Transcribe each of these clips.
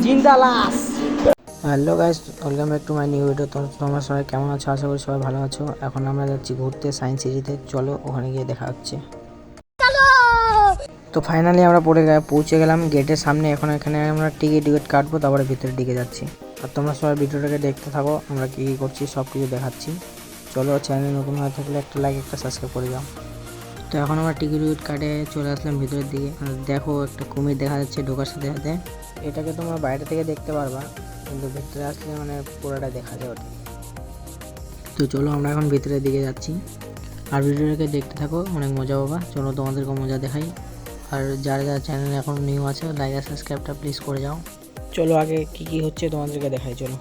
জিন্দা লাশ। Hello guys, welcome back to my new video. তোমরা সবাই কেমন আছো? আশা করি সবাই ভালো আছো। এখন আমরা যাচ্ছি ঘুরতে সায়েন্স সিটিতে। চলো ওখানে গিয়ে দেখা হচ্ছে। তো ফাইনালি আমরা পৌঁছে গেলাম গেটের সামনে। এখন এখানে আমরা টিকিট কাটবো, তারপরে ভিতরের দিকে যাচ্ছি। আর তোমরা সবাই ভিডিওটাকে দেখতে থাকো, আমরা কী করছি সব কিছু দেখাচ্ছি। চলো, চ্যানেল নতুন হয়ে থাকলে একটা লাইক একটা সাবস্ক্রাইব করে যাও। তো এখন আমরা টিকিট কাটে চলে আসলাম ভিতরের দিকে। দেখো একটা কুমির দেখা যাচ্ছে ঢোকার সাথে সাথে। এটাকে তোমরা বাইরে থেকে দেখতে পারবা, কিন্তু ভিতরে আসলে মানে পুরোটা দেখা যায় ওটা। তো চলো আমরা এখন ভিতরের দিকে যাচ্ছি, আর ভিডিওটাকে দেখতে থাকো, অনেক মজা পাবা। চলো তোমাদেরকে মজা দেখাই। আর যারা যারা চ্যানেলে এখন নিউ আছে, লাইক আর সাবস্ক্রাইবটা প্লিজ করে যাও। চলো আগে কি হচ্ছে তোমাদেরকে দেখাই। চলো।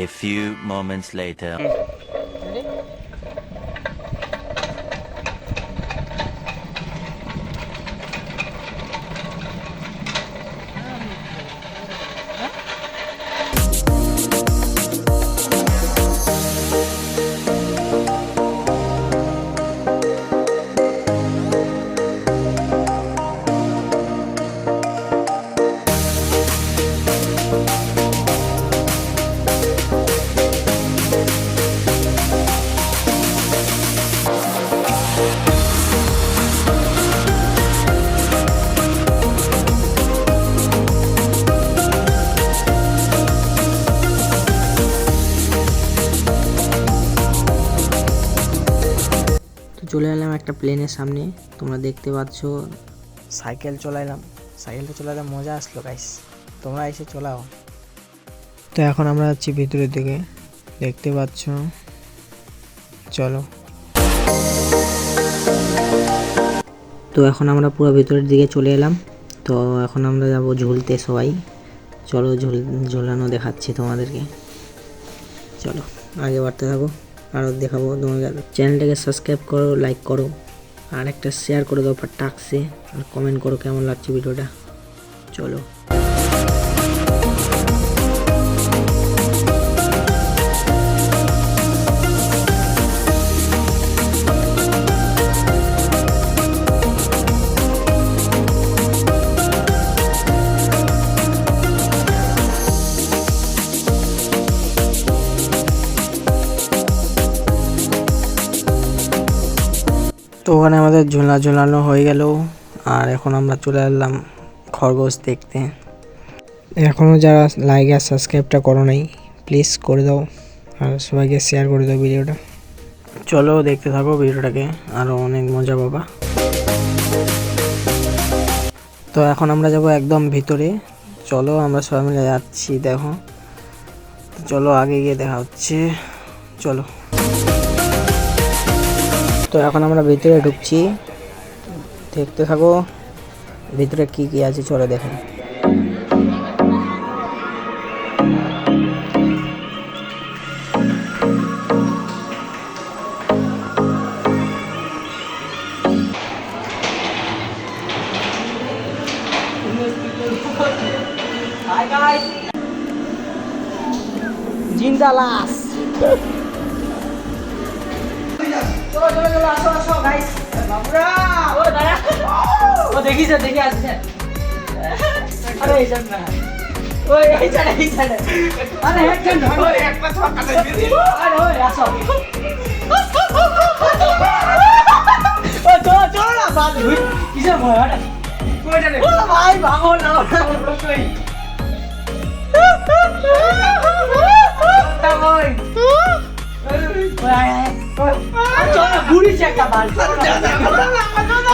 A few moments later. চলে এলাম একটা প্লেনের সামনে। তোমরা দেখতে পাচ্ছ সাইকেলটা চলালে মজা আসলো গাইস, তোমরা এসে চলাও। তো এখন আমরা যাচ্ছি ভিতরের দিকে, দেখতে পাচ্ছ। চলো। তো এখন আমরা পুরো ভিতরের দিকে চলে এলাম। তো এখন আমরা যাব ঝুলতে সবাই। চলো ঝুলানো দেখাচ্ছি তোমাদেরকে। চলো আগে বাড়তে থাকো, আরও দেখাবো তোমাকে। চ্যানেলটাকে সাবস্ক্রাইব করো, লাইক করো, আর একটা শেয়ার করে দাও টাক্সে, আর কমেন্ট করো কেমন লাগছে ভিডিওটা। চলো। তো ওখানে আমাদের ঝোলানো হয়ে গেল, আর এখন আমরা চলে এলাম খরগোশ দেখতে। এখনও যারা লাইক আর সাবস্ক্রাইবটা করো নাই, প্লিজ করে দাও, আর সবাইকে শেয়ার করে দাও ভিডিওটা। চলো দেখতে থাকো ভিডিওটাকে, আরও অনেক মজা পাবা। তো এখন আমরা যাব একদম ভিতরে। চলো আমরা সবাই মিলে যাচ্ছি, দেখো। চলো আগে গিয়ে দেখা হচ্ছে। চলো। তো এখন আমরা ভিতরে ঢুকছি, দেখতে থাকো ভিতরে কি আছে। চলো দেখেন। জিন্দা লাশ। দেখি আসছে। আরে এই যান না, ওই এই যান। আরে একজন ধরো, একটা ছক্কা দিয়ে দিই। আরে ওই আসো। ও চলো না, বাদ ধুই। কিসের ভয়? আরে কই জানে? ও ভাই ভাগো না, কই? তা কই? ওই আয় চলো বুড়ি চেকটা বাল।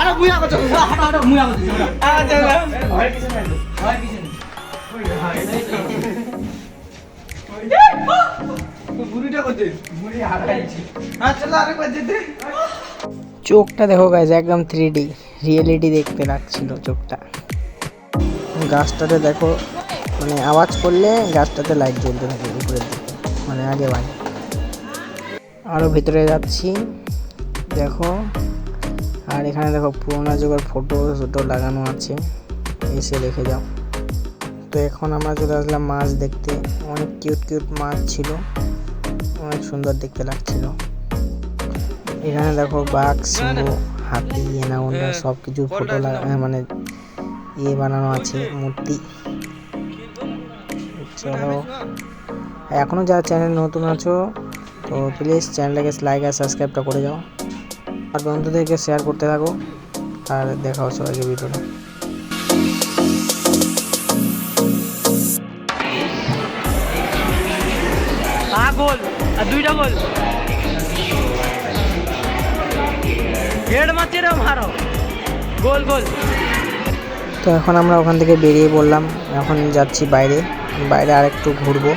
আরে মুই আগো চলো, হাঁটো মুই আগো চলো। আচ্ছা ভয় কিছু নাই, ভয় কিছু নাই। ওই ভাই তো বুড়িটা কোথায়? বুড়ি হারাইছে। চলো আরেকবার যেতে। চোখটা দেখো গাইস, একদম 3D রিয়েলিটি দেখতে লাগছিল চোখটা। গাছটাতে দেখো, মানে আওয়াজ করলে গাছটাতে লাইট জ্বলতে থাকে উপরের দিকে, মানে আগে ভাই। আরও ভিতরে যাচ্ছি, দেখো। আর এখানে দেখো পুরোনো যুগের ফটো লাগানো আছে, এসে দেখে যাও। তো এখন আমরা চলে আসলাম মাছ দেখতে। অনেক কিউট মাছ ছিল, অনেক সুন্দর দেখতে লাগছিল। এখানে দেখো বাঘ, সিংহ, হাতি এনাগোন্ডা সব কিছু ফটো মানে ইয়ে বানানো আছে মূর্তি। চলো, এখনও যারা চ্যানেল নতুন আছো তো প্লিজ চ্যানেলটাকে লাইক আর সাবস্ক্রাইবটা করে যাও, আর বন্ধুদেরকে শেয়ার করতে থাকো, আর দেখাও সবাইকে ভিডিওটা। গোল আর 2টা গোল হেড মারছে রে, মারো গোল গোল। তো এখন আমরা ওখান থেকে বেরিয়ে পড়লাম, এখন যাচ্ছি বাইরে আর একটু ঘুরবো,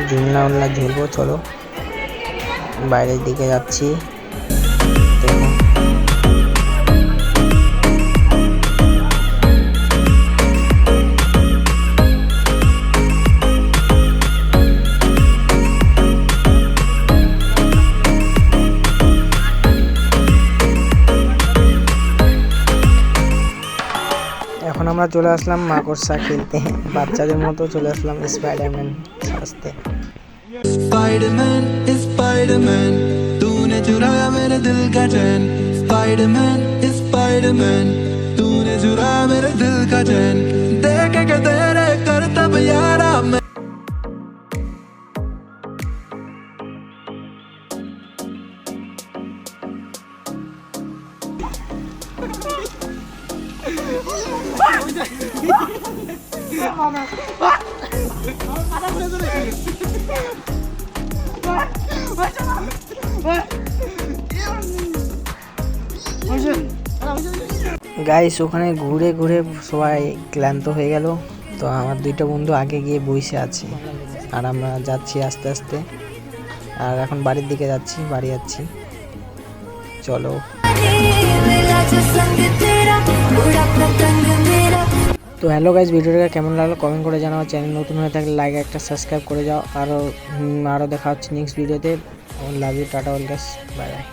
ঝুলনা উলনা ঝুলবো। চলো বাইরের দিকে যাচ্ছি। দেখো এখন আমরা চলে আসলাম মাকড়সা খেলতে, বাচ্চাদের মতো চলে আসলাম স্পাইডারম্যান সাজতে। स्पाइडरमैन स्पाइडरमैन तूने चुराया मेरे दिल का चैन। स्पाइडरमैन तूने चुराया मेरे दिल का चैन। देख के तेरे करतब यारा मैं গাইস ওখানে ঘুরে ঘুরে সবাই ক্লান্ত হয়ে গেল, তো আমার 2টা বন্ধু আগে গিয়ে বসে আছে, আর আমরা যাচ্ছি আস্তে আস্তে, আর এখন বাড়ির দিকে যাচ্ছি, বাড়ি যাচ্ছি। চলো তো হ্যালো গাইস, ভিডিওটা কেমন লাগলো কমেন্ট করে জানাও, চ্যানেল নতুন হয়ে থাকলে লাইক একটা সাবস্ক্রাইব করে যাও, আরও দেখা হচ্ছে নেক্সট ভিডিওতে। Love you, tata, all guys, bye by.